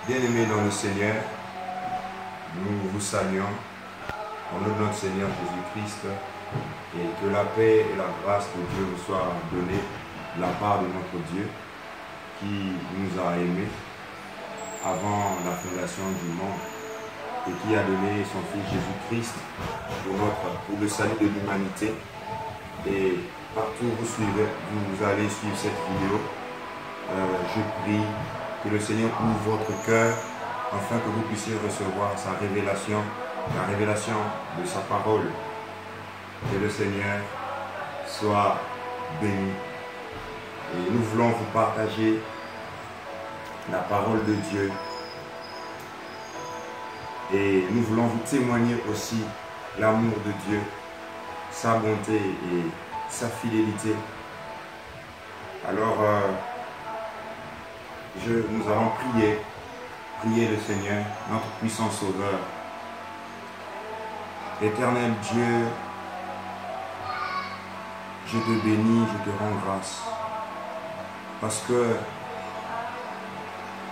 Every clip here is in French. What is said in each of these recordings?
Bien-aimés dans le Seigneur, nous vous saluons au nom de notre Seigneur Jésus-Christ et que la paix et la grâce de Dieu vous soient données de la part de notre Dieu qui nous a aimés avant la fondation du monde et qui a donné son Fils Jésus-Christ pour le salut de l'humanité. Et partout où vous allez suivre cette vidéo, je prie que le Seigneur ouvre votre cœur afin que vous puissiez recevoir sa révélation, la révélation de sa parole. Que le Seigneur soit béni. Et nous voulons vous partager la parole de Dieu. Et nous voulons vous témoigner aussi l'amour de Dieu, sa bonté et sa fidélité. Alors, nous allons prier le Seigneur, notre puissant Sauveur. Éternel Dieu, je te bénis, je te rends grâce, parce que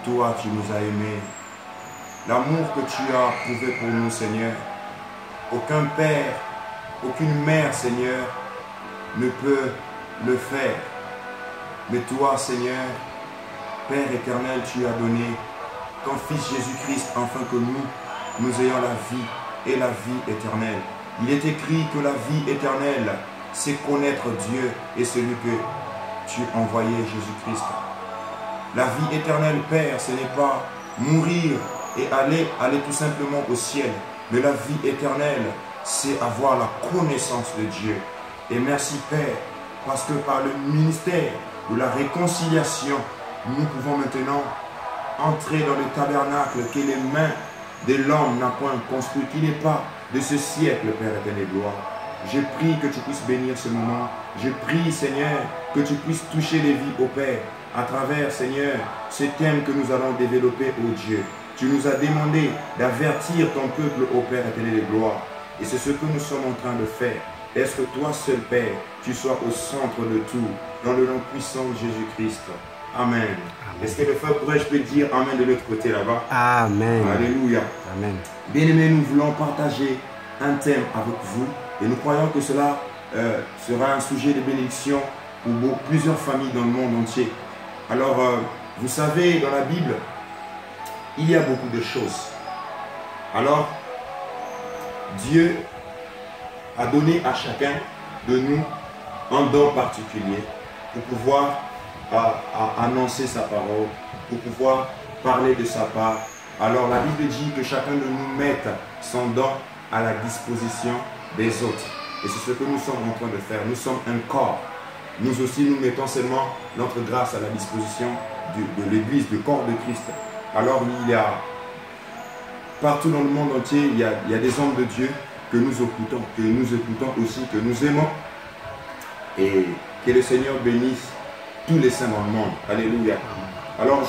toi, tu nous as aimés. L'amour que tu as prouvé pour nous, Seigneur, aucun père, aucune mère, Seigneur, ne peut le faire. Mais toi, Seigneur, Père éternel, tu as donné ton Fils Jésus-Christ afin que nous ayons la vie et la vie éternelle. Il est écrit que la vie éternelle, c'est connaître Dieu et celui que tu envoyais, Jésus-Christ. La vie éternelle, Père, ce n'est pas mourir et aller tout simplement au ciel. Mais la vie éternelle, c'est avoir la connaissance de Dieu. Et merci, Père, parce que par le ministère de la réconciliation, nous pouvons maintenant entrer dans le tabernacle que les mains de l'homme n'ont point construit, qui n'est pas de ce siècle, Père éternel gloire. Je prie que tu puisses bénir ce moment. Je prie, Seigneur, que tu puisses toucher les vies, ô Père, à travers, Seigneur, ce thème que nous allons développer, ô Dieu. Tu nous as demandé d'avertir ton peuple, ô Père éternel de gloire. Et c'est ce que nous sommes en train de faire. Est-ce que toi seul, Père, tu sois au centre de tout, dans le nom puissant de Jésus-Christ. Amen. Est-ce que le frère pourrait, je peux dire Amen de l'autre côté là-bas? Amen. Alléluia. Amen. Bien-aimés, nous voulons partager un thème avec vous et nous croyons que cela sera un sujet de bénédiction pour plusieurs familles dans le monde entier. Alors, vous savez, dans la Bible, il y a beaucoup de choses. Alors, Dieu a donné à chacun de nous un don particulier pour pouvoir annoncer sa parole, pour pouvoir parler de sa part. Alors la Bible dit que chacun de nous mette son don à la disposition des autres. Et c'est ce que nous sommes en train de faire. Nous sommes un corps. Nous aussi, nous mettons seulement notre grâce à la disposition de l'Église, du corps de Christ. Alors il y a partout dans le monde entier, il y a des hommes de Dieu que nous écoutons aussi, que nous aimons. Et que le Seigneur bénisse tous les saints dans le monde. Alléluia. Alors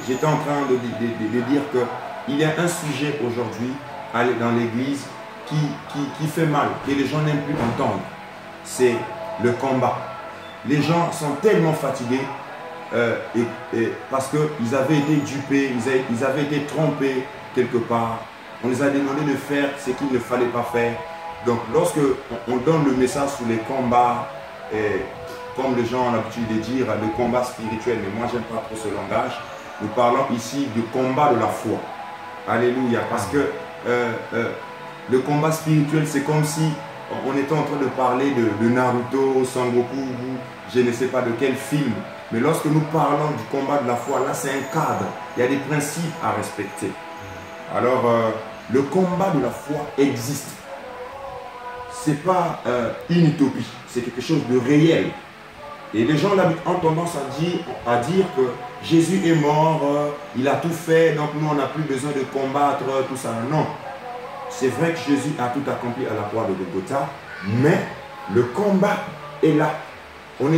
j'étais en train de dire qu'il y a un sujet aujourd'hui dans l'église qui fait mal, que les gens n'aiment plus entendre. C'est le combat. Les gens sont tellement fatigués parce qu'ils avaient été dupés, ils avaient été trompés quelque part. On les a demandé de faire ce qu'il ne fallait pas faire. Donc lorsque on donne le message sur les combats, comme les gens ont l'habitude de dire, le combat spirituel, mais moi j'aime pas trop ce langage, nous parlons ici du combat de la foi. Alléluia. Parce que le combat spirituel, c'est comme si on était en train de parler de Naruto, Sangoku, ou je ne sais pas de quel film. Mais lorsque nous parlons du combat de la foi, là c'est un cadre, il y a des principes à respecter. Alors, le combat de la foi existe. Ce n'est pas une utopie, c'est quelque chose de réel. Et les gens ont tendance à dire que Jésus est mort, il a tout fait, donc nous on n'a plus besoin de combattre, tout ça. Non, c'est vrai que Jésus a tout accompli à la croix de Golgotha, mais le combat est là. On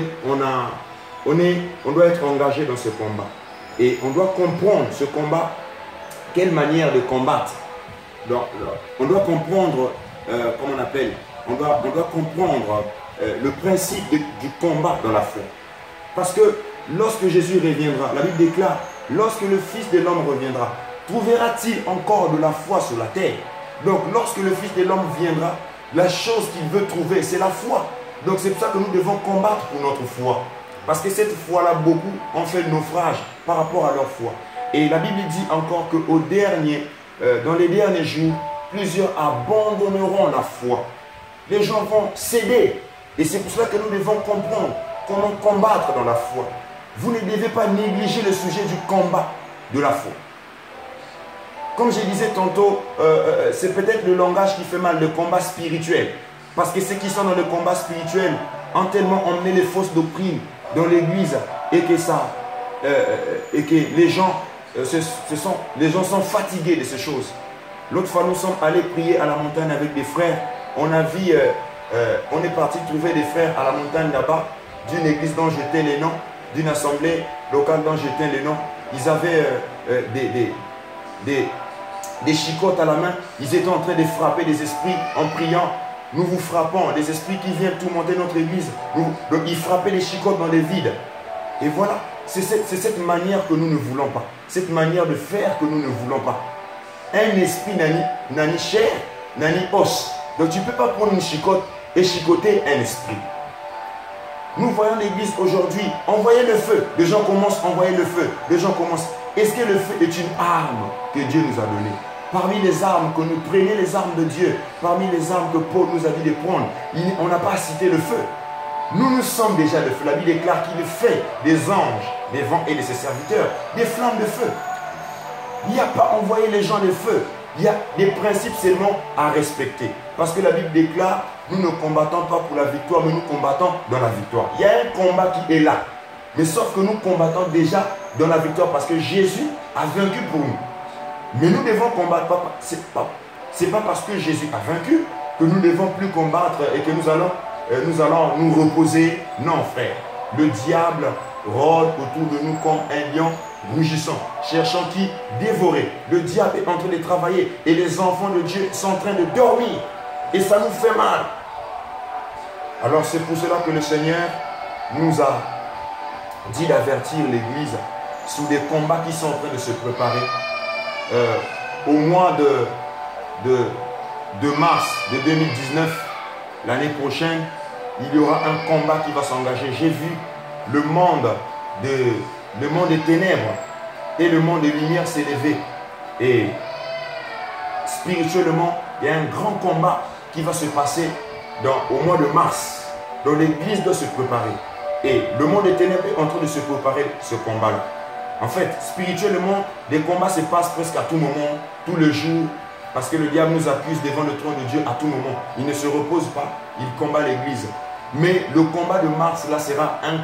doit être engagé dans ce combat. Et on doit comprendre ce combat, quelle manière de combattre. Donc, on doit comprendre, comment on appelle, on doit comprendre le principe du combat dans la foi. Parce que lorsque Jésus reviendra, la Bible déclare lorsque le Fils de l'homme reviendra, trouvera-t-il encore de la foi sur la terre? Donc lorsque le Fils de l'homme viendra, la chose qu'il veut trouver, c'est la foi. Donc c'est pour ça que nous devons combattre pour notre foi. Parce que cette foi-là, beaucoup ont fait naufrage par rapport à leur foi. Et la Bible dit encore que dans les derniers jours, plusieurs abandonneront la foi. Les gens vont céder. Et c'est pour cela que nous devons comprendre comment combattre dans la foi. Vous ne devez pas négliger le sujet du combat de la foi. Comme je disais tantôt, c'est peut-être le langage qui fait mal, le combat spirituel. Parce que ceux qui sont dans le combat spirituel ont tellement emmené les fausses doctrines dans l'église et que les gens sont fatigués de ces choses. L'autre fois, nous sommes allés prier à la montagne avec des frères. On est parti trouver des frères à la montagne là-bas, d'une église dont j'étais les noms, d'une assemblée locale dont j'étais les noms. Ils avaient des chicottes à la main. Ils étaient en train de frapper des esprits en priant. Nous vous frappons, des esprits qui viennent tourmenter notre église. Donc ils frappaient les chicottes dans les vides. Et voilà, c'est cette manière que nous ne voulons pas. Cette manière de faire que nous ne voulons pas. Un esprit n'a ni chair, n'a ni os. Donc tu ne peux pas prendre une chicotte et chicoter un esprit. Nous voyons l'église aujourd'hui, envoyer le feu. Les gens commencent à envoyer le feu. Les gens commencent. Est-ce que le feu est une arme que Dieu nous a donnée? Parmi les armes que nous prenions, les armes de Dieu, parmi les armes que Paul nous a dit de prendre, on n'a pas cité le feu. Nous sommes déjà le feu. La Bible déclare qu'il fait des anges, des vents et de ses serviteurs, des flammes de feu. Il n'y a pas envoyé les gens de feu. Il y a des principes seulement à respecter. Parce que la Bible déclare, nous ne combattons pas pour la victoire, mais nous combattons dans la victoire. Il y a un combat qui est là. Mais sauf que nous combattons déjà dans la victoire parce que Jésus a vaincu pour nous. Mais nous devons combattre. Ce n'est pas parce que Jésus a vaincu que nous ne devons plus combattre et que nous allons nous reposer. Non, frère. Le diable rôde autour de nous comme un lion rugissant, cherchant qui dévorer. Le diable est en train de travailler et les enfants de Dieu sont en train de dormir. Et ça nous fait mal. Alors c'est pour cela que le Seigneur nous a dit d'avertir l'Église sous des combats qui sont en train de se préparer. Au mois de mars de 2019, l'année prochaine, il y aura un combat qui va s'engager. J'ai vu le monde des ténèbres et le monde des lumières s'élever. Et spirituellement, il y a un grand combat qui va se passer au mois de mars. Donc l'Église doit se préparer. Et le monde des ténèbres est en train de se préparer ce combat-là. En fait, spirituellement, des combats se passent presque à tout moment, tous les jours, parce que le diable nous accuse devant le trône de Dieu à tout moment. Il ne se repose pas, il combat l'Église. Mais le combat de mars, là, sera un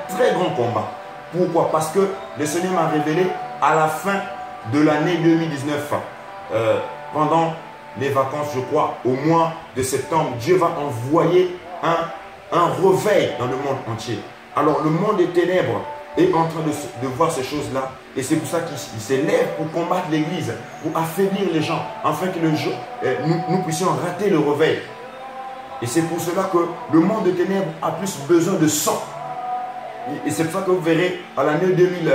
très grand combat. Pourquoi? Parce que le Seigneur m'a révélé à la fin de l'année 2019, pendant les vacances, je crois, au mois de septembre, Dieu va envoyer un réveil dans le monde entier. Alors, le monde des ténèbres est en train de voir ces choses-là. Et c'est pour ça qu'il s'élève pour combattre l'Église, pour affaiblir les gens, afin que nous puissions rater le réveil. Et c'est pour cela que le monde des ténèbres a plus besoin de sang. Et c'est pour ça que vous verrez, à l'année 2000,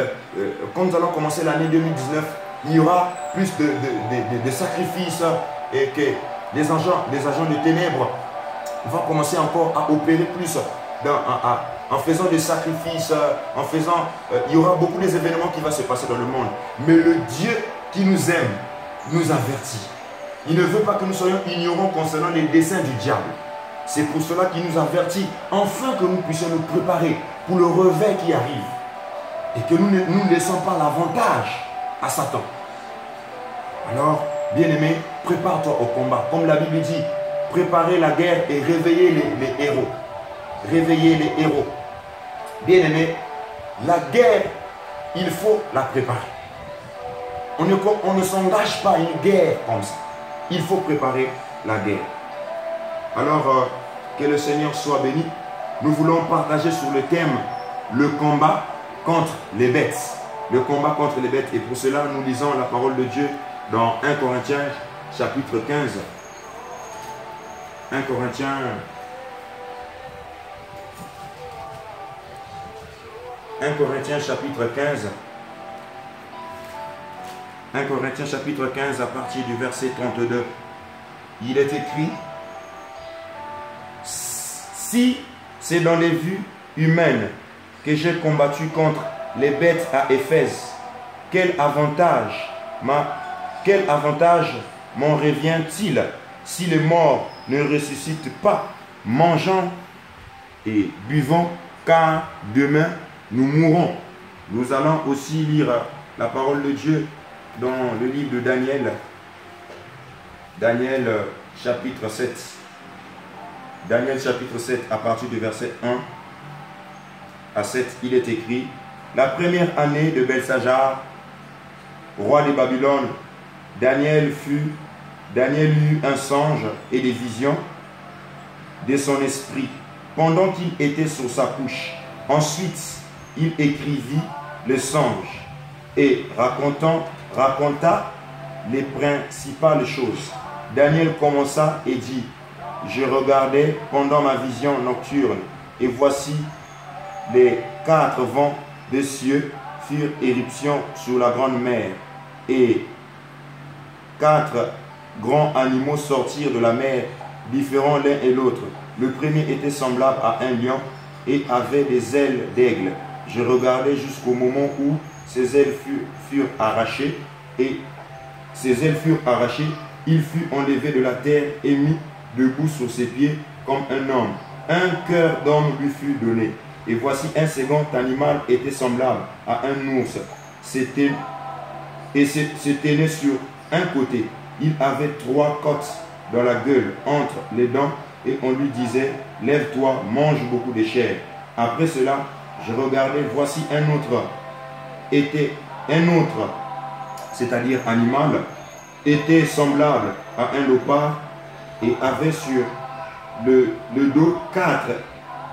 quand nous allons commencer l'année 2019, il y aura plus de sacrifices et que les agents de ténèbres vont commencer encore à opérer plus en faisant des sacrifices, il y aura beaucoup d'événements qui vont se passer dans le monde. Mais le Dieu qui nous aime nous avertit. Il ne veut pas que nous soyons ignorants concernant les desseins du diable. C'est pour cela qu'il nous avertit, afin que nous puissions nous préparer pour le réveil qui arrive. Et que nous ne laissons pas l'avantage à Satan. Alors, bien-aimé, prépare-toi au combat. Comme la Bible dit, préparez la guerre et réveillez les héros. Réveillez les héros. Bien-aimé, la guerre, il faut la préparer. On ne s'engage pas à une guerre comme ça. Il faut préparer la guerre. Alors, que le Seigneur soit béni. Nous voulons partager sur le thème le combat contre les bêtes. Le combat contre les bêtes. Et pour cela, nous lisons la parole de Dieu dans 1 Corinthiens chapitre 15. 1 Corinthiens chapitre 15 1 Corinthiens chapitre 15 à partir du verset 32. Il est écrit: si c'est dans les vues humaines que j'ai combattu contre les bêtes à Éphèse, quel avantage m'en revient-il si les morts ne ressuscitent pas, mangeant et buvant, car demain nous mourrons. Nous allons aussi lire la parole de Dieu dans le livre de Daniel. Daniel chapitre 7. Daniel chapitre 7 à partir du verset 1 à 7, il est écrit: la première année de Belshazzar, roi de Babylone, Daniel eut un songe et des visions de son esprit pendant qu'il était sur sa couche. Ensuite, il écrivit le songe et raconta les principales choses. Daniel commença et dit: je regardais pendant ma vision nocturne, et voici les 4 vents des cieux firent éruption sur la grande mer, et 4 grands animaux sortirent de la mer, différents l'un et l'autre. Le premier était semblable à un lion et avait des ailes d'aigle. Je regardais jusqu'au moment où ses ailes furent arrachées, et ses ailes furent arrachées. Il fut enlevé de la terre et mis debout sur ses pieds comme un homme. Un cœur d'homme lui fut donné. Et voici un second animal était semblable à un ours. Et se tenait sur un côté. Il avait 3 côtes dans la gueule, entre les dents, et on lui disait: lève-toi, mange beaucoup de chair. Après cela, je regardais, voici un autre, c'est-à-dire animal, était semblable à un léopard et avait sur le dos 4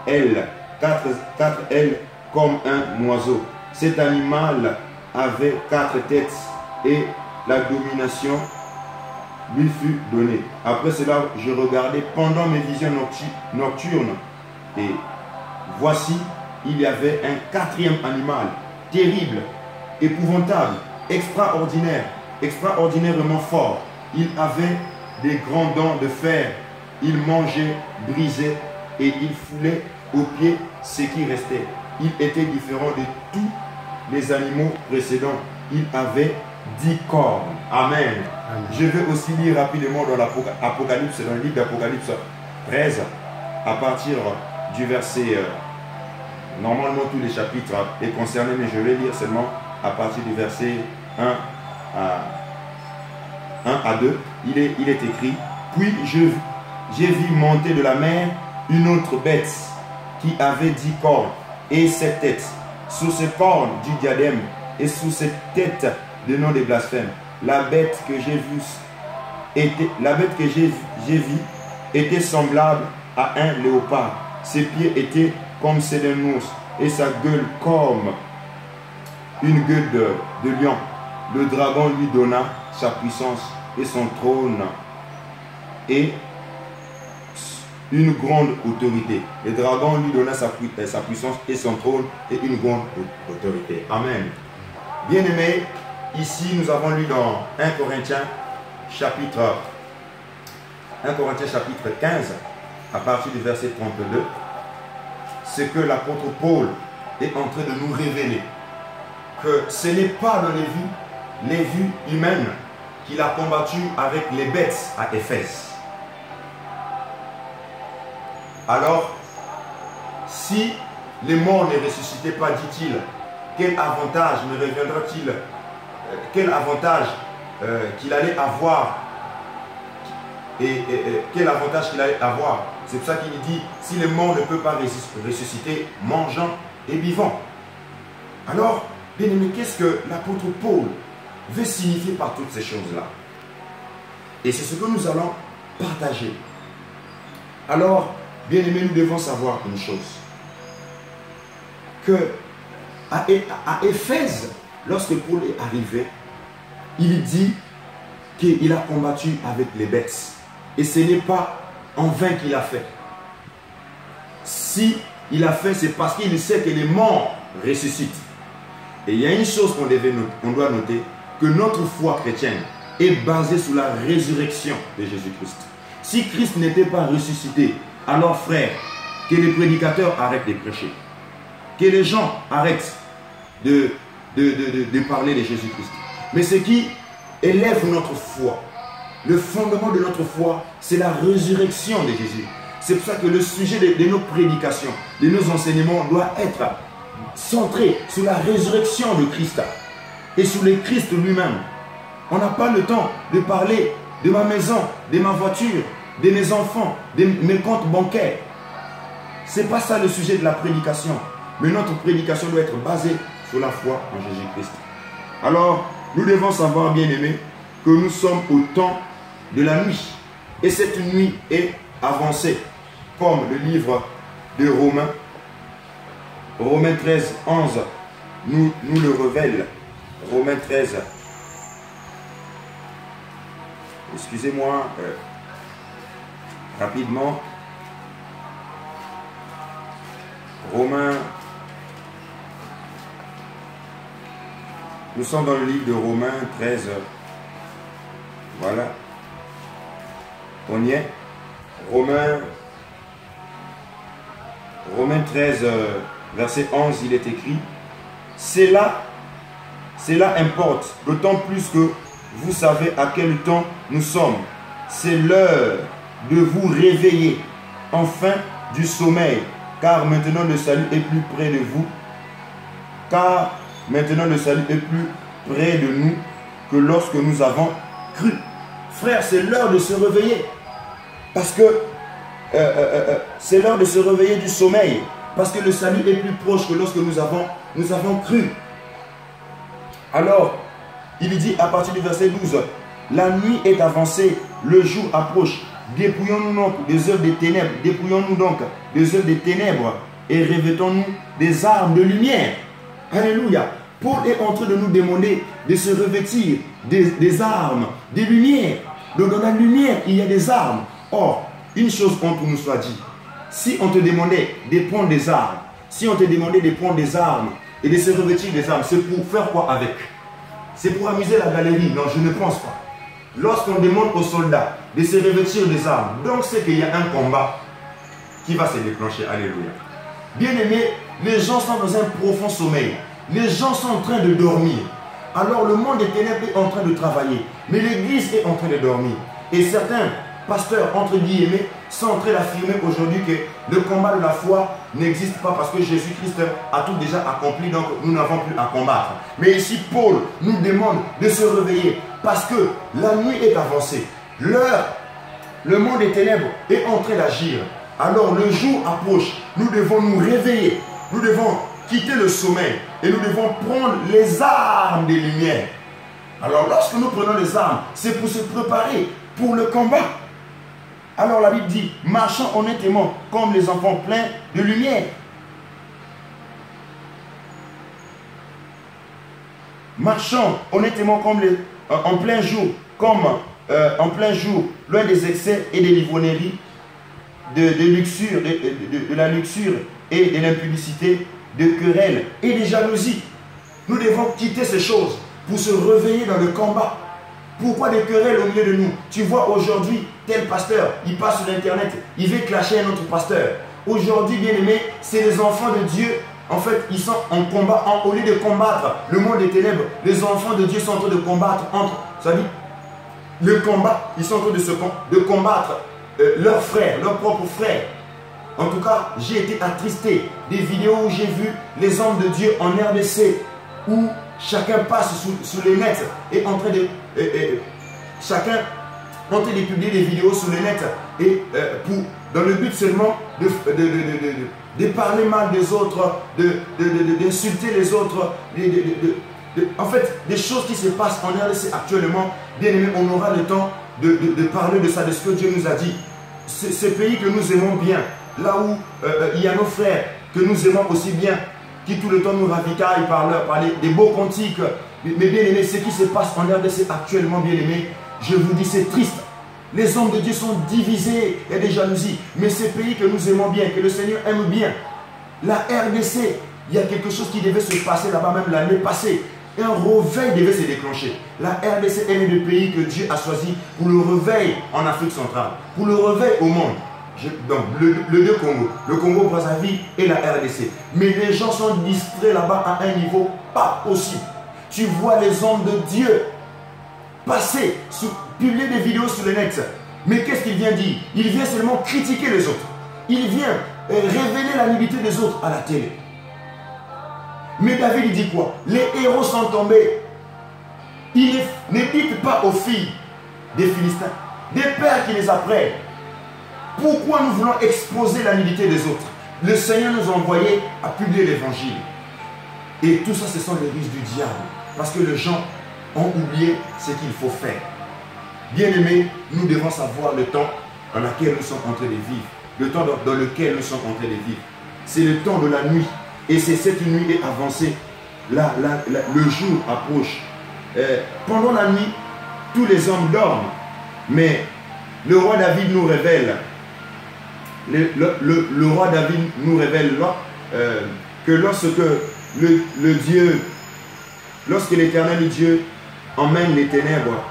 ailes, 4 ailes comme un oiseau. Cet animal avait 4 têtes et la domination lui fut donnée. Après cela, je regardais pendant mes visions nocturnes, et voici, il y avait un 4e animal, terrible, épouvantable, extraordinairement fort. Il avait des grands dents de fer. Il mangeait, brisait, et il foulait aux pieds ce qui restait. Il était différent de tous les animaux précédents. Il avait 10 cornes. Amen. Amen. Je vais aussi lire rapidement dans l'Apocalypse, dans le livre d'Apocalypse 13, à partir du verset... normalement, tous les chapitres sont concernés, mais je vais lire seulement à partir du verset 1 à 2. Il est écrit: puis j'ai vu monter de la mer une autre bête qui avait 10 cornes et 7 têtes. Sous ces cornes du diadème et sous cette tête de nom des blasphèmes. La bête que j'ai vue était semblable à un léopard. Ses pieds étaient comme ceux d'un ours et sa gueule comme une gueule de lion. Le dragon lui donna sa puissance et son trône et une grande autorité. Le dragon lui donna sa puissance et son trône et une grande autorité. Amen. Bien-aimés, ici nous avons lu dans 1 Corinthiens chapitre 15 à partir du verset 32 ce que l'apôtre Paul est en train de nous révéler, que ce n'est pas dans les vues humaines qu'il a combattu avec les bêtes à Éphèse. Alors, si les morts ne ressuscitaient pas, dit-il, quel avantage me reviendra-t-il? Quel avantage qu'il allait avoir? Quel avantage qu'il allait avoir? C'est pour ça qu'il dit, si les morts ne peuvent pas ressusciter, mangeant et vivant. Alors, bien aimé, qu'est-ce que l'apôtre Paul veut signifier par toutes ces choses-là? Et c'est ce que nous allons partager. Alors, bien aimé, nous devons savoir une chose. Que à Éphèse, lorsque Paul est arrivé, il dit qu'il a combattu avec les bêtes. Et ce n'est pas en vain qu'il a fait. Si il a fait, c'est parce qu'il sait que les morts ressuscitent. Et il y a une chose qu'on doit noter, que notre foi chrétienne est basée sur la résurrection de Jésus-Christ. Si Christ n'était pas ressuscité, alors frère, que les prédicateurs arrêtent de prêcher. Que les gens arrêtent de parler de Jésus-Christ. Mais ce qui élève notre foi, le fondement de notre foi, c'est la résurrection de Jésus. C'est pour ça que le sujet de nos prédications, de nos enseignements doit être centré sur la résurrection de Christ et sur le Christ lui-même. On n'a pas le temps de parler de ma maison, de ma voiture, de mes enfants, de mes comptes bancaires. Ce n'est pas ça le sujet de la prédication. Mais notre prédication doit être basée sur la foi en Jésus-Christ. Alors, nous devons savoir, bien-aimés, que nous sommes au temps de la nuit. Et cette nuit est avancée, comme le livre de Romains. Romains 13, 11 nous le révèle. Romains 13. Excusez-moi, rapidement. Romains. Nous sommes dans le livre de Romains 13. Voilà. On y est. Romains 13, verset 11, il est écrit. Cela importe, d'autant plus que vous savez à quel temps nous sommes. C'est l'heure de vous réveiller, enfin du sommeil, car maintenant le salut est plus près de vous. Car maintenant le salut est plus près de nous que lorsque nous avons cru. Frère, c'est l'heure de se réveiller. Parce que c'est l'heure de se réveiller du sommeil. Parce que le salut est plus proche que lorsque nous avons cru. Alors, il dit à partir du verset 12, la nuit est avancée, le jour approche. Dépouillons-nous donc des œuvres des ténèbres. Dépouillons-nous donc des œuvres des ténèbres et revêtons-nous des armes de lumière. Alléluia. Paul est en train de nous demander de se revêtir des armes, des lumières. Donc dans la lumière, il y a des armes. Or, une chose entre nous soit dit. Si on te demandait de prendre des armes, si on te demandait de prendre des armes et de se revêtir des armes, c'est pour faire quoi avec? C'est pour amuser la galerie? Non, je ne pense pas. Lorsqu'on demande aux soldats de se revêtir des armes, donc c'est qu'il y a un combat qui va se déclencher. Alléluia. Bien-aimés, les gens sont dans un profond sommeil. Les gens sont en train de dormir. Alors le monde des ténèbres est en train de travailler. Mais l'église est en train de dormir. Et certains pasteurs, entre guillemets, sont en train d'affirmer aujourd'hui que le combat de la foi n'existe pas parce que Jésus-Christ a tout déjà accompli, donc nous n'avons plus à combattre. Mais ici, Paul nous demande de se réveiller parce que la nuit est avancée. L'heure, le monde des ténèbres est en train d'agir. Alors le jour approche. Nous devons nous réveiller. Nous devons quitter le sommeil et nous devons prendre les armes des lumières. Alors lorsque nous prenons les armes, c'est pour se préparer pour le combat. Alors la Bible dit, marchons honnêtement comme les enfants pleins de lumière. Marchons honnêtement comme en plein jour, loin des excès et des livronneries, de la luxure et de l'impudicité, de querelles et de jalousie. Nous devons quitter ces choses pour se réveiller dans le combat. Pourquoi des querelles au milieu de nous? Tu vois aujourd'hui, tel pasteur, il passe sur l'internet, il veut clasher un autre pasteur. Aujourd'hui, bien aimé, c'est les enfants de Dieu. En fait, ils sont en combat, au lieu de combattre le monde des ténèbres, les enfants de Dieu sont en train de combattre entre, ça dit, le combat, ils sont en train de combattre leurs frères, leurs propres frères. En tout cas, j'ai été attristé des vidéos où j'ai vu les hommes de Dieu en RDC, où chacun passe sur les nets et en train de... chacun en train de publier des vidéos sur le net et dans le but seulement de parler mal des autres, d'insulter les autres, en fait, des choses qui se passent en RDC actuellement. Bien aimé, on aura le temps de parler de ça, de ce que Dieu nous a dit. Ce pays que nous aimons bien, là où il y a nos frères que nous aimons aussi bien, qui tout le temps nous ravitaillent par des beaux cantiques. Mais bien aimé, ce qui se passe en RDC actuellement, bien aimé, je vous dis, c'est triste. Les hommes de Dieu sont divisés, il y a des jalousies. Mais ces pays que nous aimons bien, que le Seigneur aime bien, la RDC, il y a quelque chose qui devait se passer là-bas même l'année passée. un réveil devait se déclencher. La RDC est l'un des pays que Dieu a choisi pour le réveil en Afrique centrale, pour le réveil au monde. Donc, le deux Congo, le Congo-Brazzaville et la RDC. Mais les gens sont distraits là-bas à un niveau pas possible. Tu vois les hommes de Dieu passer, publier des vidéos sur le net. Mais qu'est-ce qu'il vient dire? Il vient seulement critiquer les autres. Il vient révéler la nudité des autres à la télé. Mais David il dit quoi? Les héros sont tombés. Il ne dit pas aux filles des Philistins, des pères qui les apprennent. Pourquoi nous voulons exposer la nudité des autres? Le Seigneur nous a envoyés à publier l'évangile. Et tout ça, ce sont les ruses du diable. Parce que les gens ont oublié ce qu'il faut faire. Bien-aimés, nous devons savoir le temps dans lequel nous sommes en train de vivre. Le temps dans lequel nous sommes en train de vivre. C'est le temps de la nuit. Et c'est cette nuit est avancée. Le jour approche. Pendant la nuit, tous les hommes dorment. Mais le roi David nous révèle, le roi David nous révèle là, que lorsque lorsque l'Éternel Dieu emmène les ténèbres,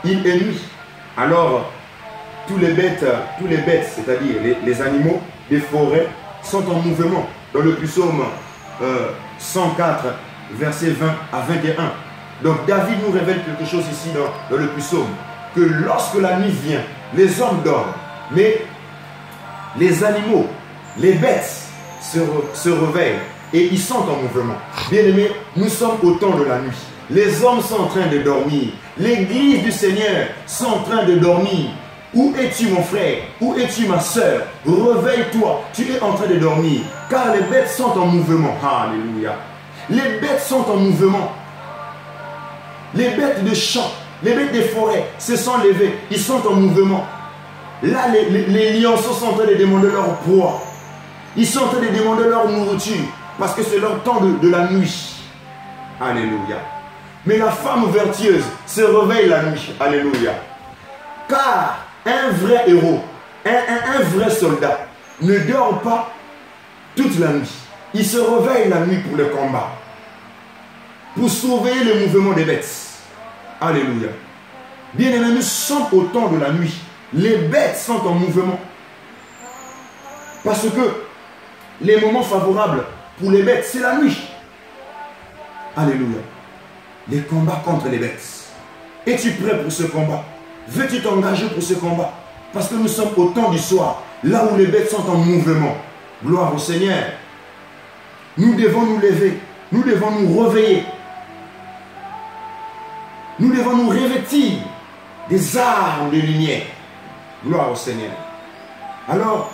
il est nuit. Alors, tous les bêtes, c'est-à-dire les animaux des forêts, sont en mouvement. Dans le psaume 104, versets 20 à 21. Donc David nous révèle quelque chose ici dans le psaume, que lorsque la nuit vient, les hommes dorment, mais les animaux, les bêtes se réveillent et ils sont en mouvement. Bien-aimés, nous sommes au temps de la nuit. Les hommes sont en train de dormir. L'église du Seigneur sont en train de dormir. Où es-tu mon frère? Où es-tu ma soeur? Réveille-toi, tu es en train de dormir. Car les bêtes sont en mouvement. Alléluia. Les bêtes sont en mouvement. Les bêtes de champ, les bêtes des forêts se sont levées. Ils sont en mouvement. Là, les lionceaux sont en train de demander leur proie. Ils sont en train de demander leur nourriture. Parce que c'est leur temps de la nuit. Alléluia. Mais la femme vertueuse se réveille la nuit. Alléluia. Car un vrai héros, un vrai soldat ne dort pas toute la nuit. Il se réveille la nuit pour le combat. Pour surveiller le mouvement des bêtes. Alléluia. Bien-aimés, nous sommes au temps de la nuit. Les bêtes sont en mouvement. Parce que les moments favorables pour les bêtes, c'est la nuit. Alléluia. Les combats contre les bêtes. Es-tu prêt pour ce combat? Veux-tu t'engager pour ce combat? Parce que nous sommes au temps du soir, là où les bêtes sont en mouvement. Gloire au Seigneur. Nous devons nous lever. Nous devons nous réveiller. Nous devons nous revêtir des armes de lumière. Gloire au Seigneur. Alors,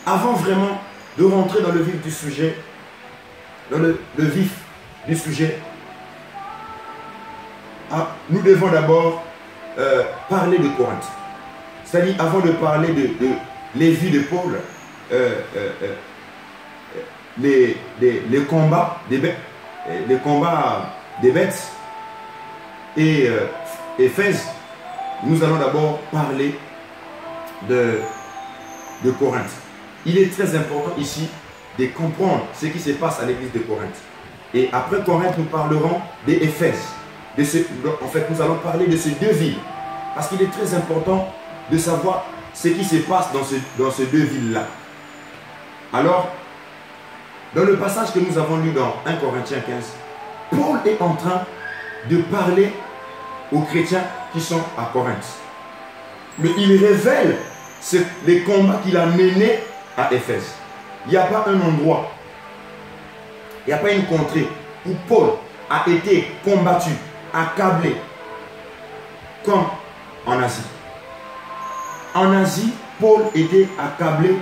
avant vraiment de rentrer dans le vif du sujet, nous devons d'abord parler de Corinthe. C'est-à-dire, avant de parler de les vies de Paul, les combats des bêtes, et Éphèse, nous allons d'abord parler de Corinthe. Il est très important ici de comprendre ce qui se passe à l'église de Corinthe. Et après Corinthe, nous parlerons d'Éphèse. En fait, nous allons parler de ces deux villes. Parce qu'il est très important de savoir ce qui se passe dans ces deux villes-là. Alors, dans le passage que nous avons lu dans 1 Corinthiens 15, Paul est en train de parler aux chrétiens qui sont à Corinthe. Mais il révèle les combats qu'il a menés à Éphèse. Il n'y a pas un endroit, il n'y a pas une contrée où Paul a été combattu, accablé, comme en Asie. En Asie, Paul était accablé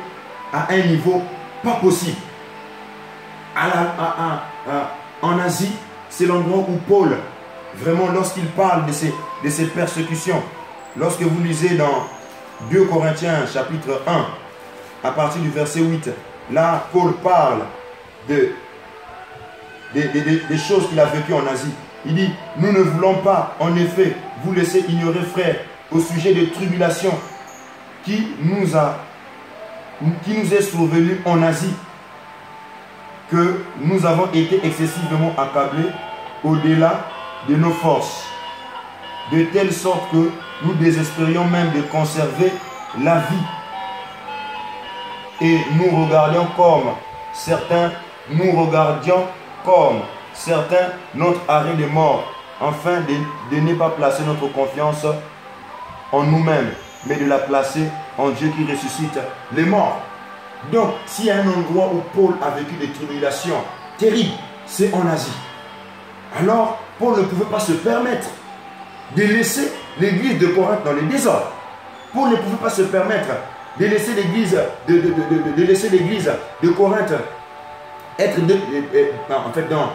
à un niveau pas possible. En Asie, c'est l'endroit où Paul, vraiment lorsqu'il parle de ces persécutions, lorsque vous lisez dans 2 Corinthiens chapitre 1, à partir du verset 8, là, Paul parle des choses qu'il a vécues en Asie. Il dit, nous ne voulons pas, en effet, vous laisser ignorer, frères, au sujet des tribulations qui nous est survenu en Asie, que nous avons été excessivement accablés au-delà de nos forces, de telle sorte que nous désespérions même de conserver la vie. Et nous regardions comme certains notre arrêt de mort, afin de ne pas placer notre confiance en nous-mêmes, mais de la placer en Dieu qui ressuscite les morts. Donc, s'il y a un endroit où Paul a vécu des tribulations terribles, c'est en Asie. Alors, Paul ne pouvait pas se permettre de laisser l'église de Corinthe dans les désordres. Paul ne pouvait pas se permettre de laisser l'église de Corinthe être en fait dans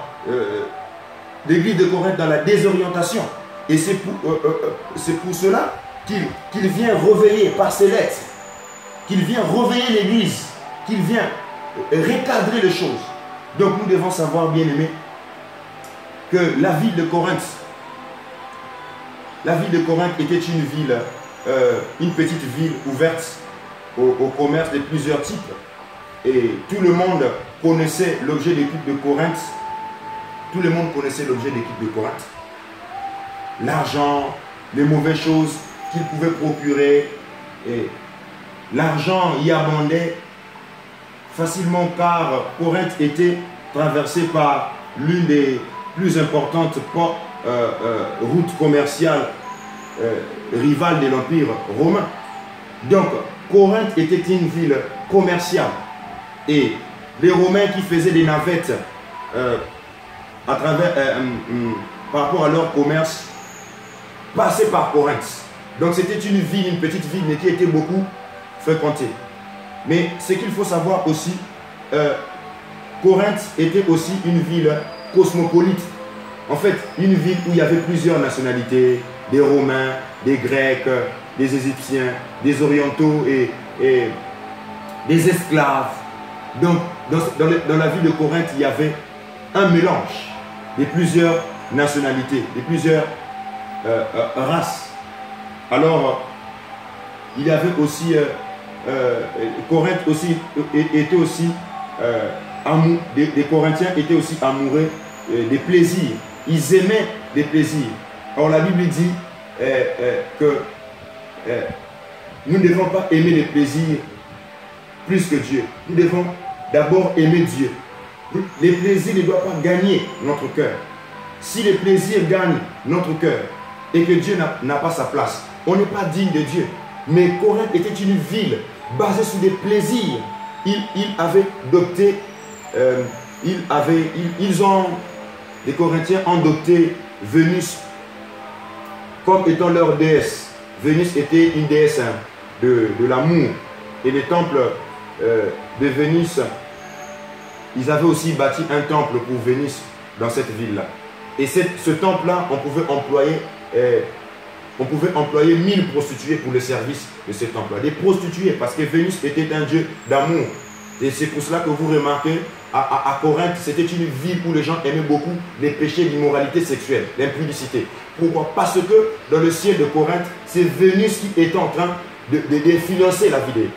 l'église de Corinthe dans la désorientation. Et c'est pour cela qu'il vient réveiller par ses lettres, qu'il vient réveiller l'église, qu'il vient recadrer les choses. Donc nous devons savoir, bien aimés, que la ville de Corinthe était une ville, une petite ville ouverte au commerce de plusieurs types. Et tout le monde connaissait l'objet d'équipe de Corinthe. Tout le monde connaissait l'objet d'équipe de Corinthe. L'argent, les mauvaises choses qu'il pouvait procurer. Et l'argent y abondait facilement car Corinthe était traversée par l'une des plus importantes routes commerciales rivales de l'Empire romain. Donc, Corinthe était une ville commerciale. Et les Romains qui faisaient des navettes par rapport à leur commerce passaient par Corinthe. Donc c'était une ville, une petite ville, mais qui était beaucoup fréquentée. Mais ce qu'il faut savoir aussi, Corinthe était aussi une ville cosmopolite. En fait, une ville où il y avait plusieurs nationalités, des Romains, des Grecs, des Égyptiens, des Orientaux et des esclaves. Donc, dans la ville de Corinthe, il y avait un mélange de plusieurs nationalités, de plusieurs races. Alors, il y avait aussi, Corinthe aussi était aussi, les Corinthiens étaient aussi amoureux des plaisirs. Ils aimaient les plaisirs. Or, la Bible dit que nous ne devons pas aimer les plaisirs plus que Dieu. Nous devons d'abord aimer Dieu. Les plaisirs ne doivent pas gagner notre cœur. Si les plaisirs gagnent notre cœur et que Dieu n'a pas sa place, on n'est pas digne de Dieu. Mais Corinthe était une ville basée sur des plaisirs. Les Corinthiens ont adopté Vénus comme étant leur déesse. Vénus était une déesse de l'amour. Et les temples de Vénus, ils avaient aussi bâti un temple pour Vénus dans cette ville-là. Et ce temple-là, on pouvait employer 1000 prostituées pour le service de ce temple-là. Des prostituées, parce que Vénus était un dieu d'amour. Et c'est pour cela que vous remarquez, à Corinthe, c'était une ville où les gens aimaient beaucoup les péchés d'immoralité sexuelle, l'impudicité. Pourquoi? Parce que dans le ciel de Corinthe, c'est Vénus qui était en train de financer la vie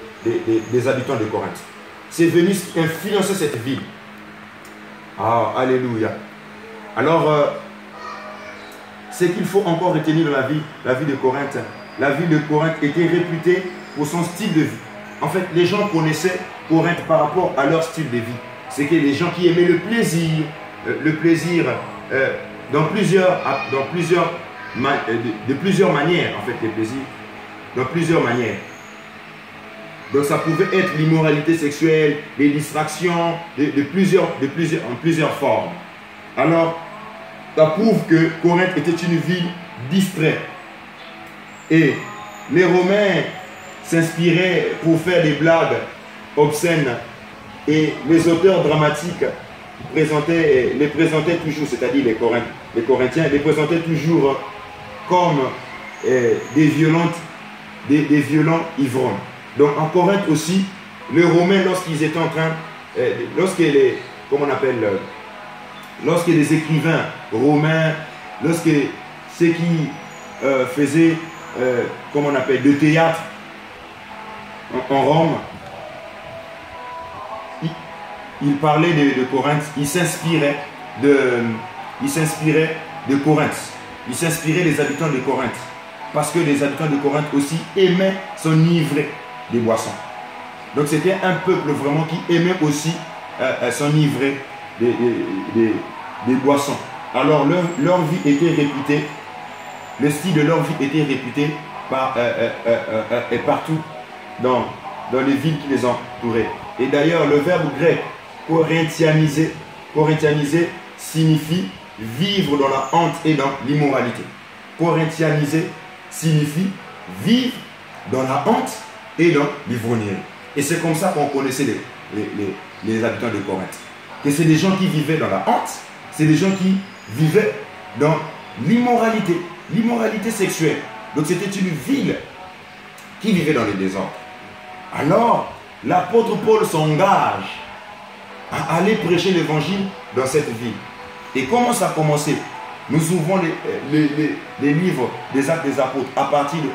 des habitants de Corinthe. C'est Vénus qui influençait cette ville. Ah, alléluia. Alors, ce qu'il faut encore retenir de la vie de Corinthe, la ville de Corinthe était réputée pour son style de vie. En fait, les gens connaissaient Corinthe par rapport à leur style de vie. C'est que les gens qui aimaient le plaisir de plusieurs manières, en fait, les plaisirs, dans plusieurs manières. Donc ça pouvait être l'immoralité sexuelle, les distractions, en plusieurs formes. Alors, ça prouve que Corinthe était une ville distraite. Et les Romains s'inspiraient pour faire des blagues obscènes. Et les auteurs dramatiques les présentaient toujours, c'est-à-dire les Corinthiens, les présentaient toujours comme des violents ivrognes. Donc en Corinthe aussi, les Romains, lorsqu'ils étaient en train, lorsque les écrivains romains, lorsque ceux qui faisaient, de théâtre en Rome, ils parlaient de Corinthe, ils s'inspiraient de il s'inspirait de Corinthe. Il s'inspirait des habitants de Corinthe. Parce que les habitants de Corinthe aussi aimaient s'enivrer des boissons. Donc c'était un peuple vraiment qui aimait aussi s'enivrer des boissons. Alors leur vie était réputée, le style de leur vie était réputé et partout dans les villes qui les entouraient. Et d'ailleurs, le verbe grec corinthianiser signifie vivre dans la honte et dans l'immoralité. Corinthianiser signifie vivre dans la honte et dans l'ivrognerie. Et c'est comme ça qu'on connaissait les habitants de Corinthe. Que c'est des gens qui vivaient dans la honte, c'est des gens qui vivaient dans l'immoralité sexuelle. Donc c'était une ville qui vivait dans le désordre. Alors, l'apôtre Paul s'engage à aller prêcher l'évangile dans cette ville. Et comment ça a commencé? Nous ouvrons les livres des Actes des Apôtres à partir de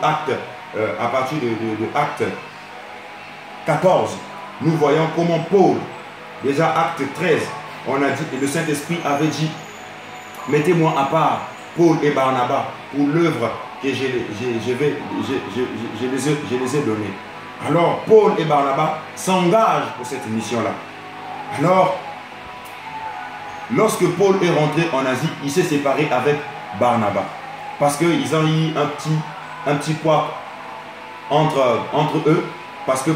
Acte 14. Nous voyons comment Paul, déjà Acte 13, on a dit, et le Saint-Esprit avait dit, mettez-moi à part Paul et Barnabas pour l'œuvre que je les ai donnés. Alors Paul et Barnabas s'engagent pour cette mission-là. Alors, lorsque Paul est rentré en Asie, il s'est séparé avec Barnabas. Parce qu'ils ont eu un petit poids entre eux. Parce que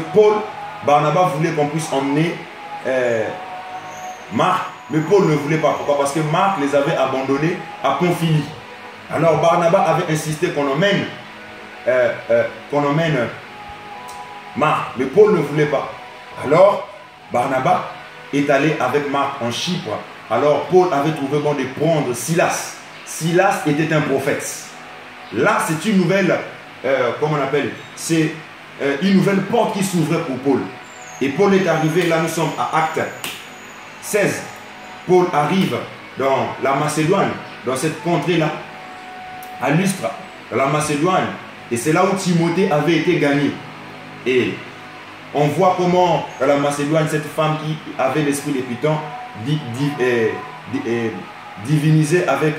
Barnabas voulait qu'on puisse emmener Marc. Mais Paul ne voulait pas. Pourquoi? Parce que Marc les avait abandonnés à Pamphylie. Alors Barnabas avait insisté qu'on emmène Marc. Mais Paul ne voulait pas. Alors Barnabas est allé avec Marc en Chypre. Alors Paul avait trouvé bon de prendre Silas. Silas était un prophète. Là, c'est une nouvelle, comment on appelle, c'est une nouvelle porte qui s'ouvrait pour Paul. Et Paul est arrivé, là nous sommes à Acte 16. Paul arrive dans la Macédoine, dans cette contrée-là, à Lystre, dans la Macédoine. Et c'est là où Timothée avait été gagné. Et on voit comment, dans la Macédoine, cette femme qui avait l'esprit des Pythons, divinisait avec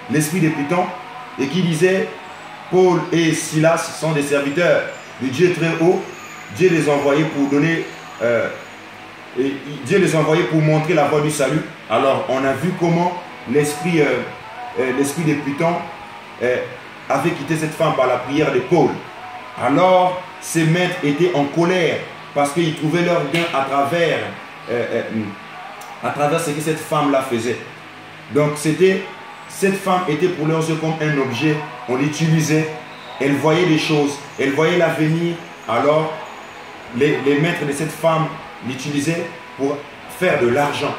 l'esprit des Pythons, et qui disait, Paul et Silas sont des serviteurs de Dieu très haut. Dieu les a envoyés pour donner, Dieu les a envoyés pour montrer la voie du salut. Alors on a vu comment l'esprit des Pythons avait quitté cette femme par la prière de Paul. Alors ces maîtres étaient en colère parce qu'ils trouvaient leur gain à travers ce que cette femme-là faisait. Donc cette femme était pour leurs yeux comme un objet. On l'utilisait, elle voyait des choses, elle voyait l'avenir. Alors les maîtres de cette femme l'utilisaient pour faire de l'argent.